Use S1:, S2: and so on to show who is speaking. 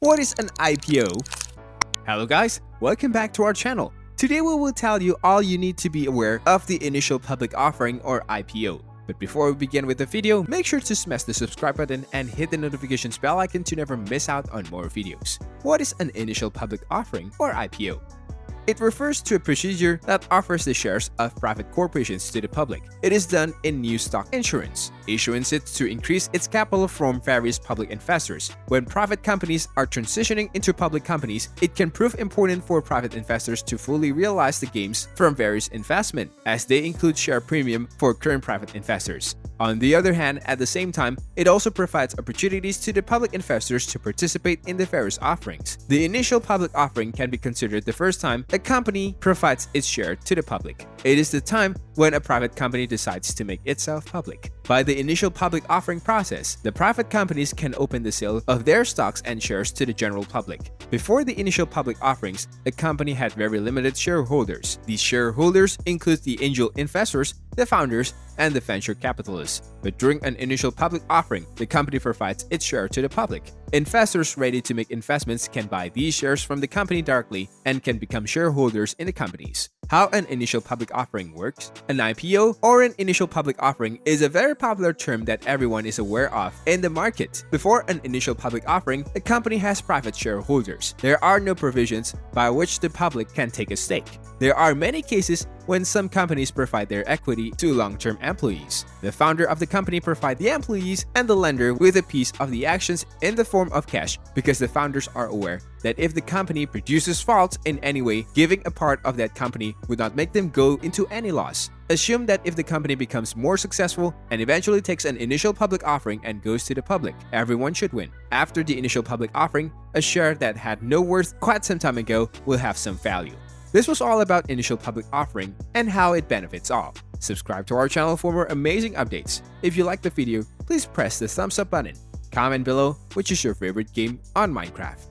S1: What is an IPO? Hello guys, welcome back to our channel. Today we will tell you all you need to be aware of the initial public offering or IPO. But before we begin with the video, make sure to smash the subscribe button and hit the notifications bell icon to never miss out on more videos. What is an initial public offering or IPO? It refers to a procedure that offers the shares of private corporations to the public. It is done in new stock issuance. Issuance it to increase its capital from various public investors. When private companies are transitioning into public companies, it can prove important for private investors to fully realize the gains from various investment, as they include share premium for current private investors. On the other hand, at the same time, it also provides opportunities to the public investors to participate in the various offerings. The initial public offering can be considered the first time a company provides its share to the public. It is the time when a private company decides to make itself public. By the initial public offering process, the private companies can open the sale of their stocks and shares to the general public. Before the initial public offerings, the company had very limited shareholders. These shareholders include the angel investors, the founders, and the venture capitalists. But during an initial public offering, the company provides its share to the public. Investors ready to make investments can buy these shares from the company directly and can become shareholders in the companies. How an initial public offering works? An IPO or an initial public offering is a very popular term that everyone is aware of in the market. Before an initial public offering, the company has private shareholders. There are no provisions by which the public can take a stake. There are many cases when some companies provide their equity to long-term employees. The founder of the company provides the employees and the lender with a piece of the actions in the form of cash, because the founders are aware that if the company produces faults in any way, giving a part of that company would not make them go into any loss. Assume that if the company becomes more successful and eventually takes an initial public offering and goes to the public, everyone should win. After the initial public offering, a share that had no worth quite some time ago will have some value. This was all about initial public offering and how it benefits all. Subscribe to our channel for more amazing updates. If you liked the video, please press the thumbs up button. Comment below which is your favorite game on Minecraft.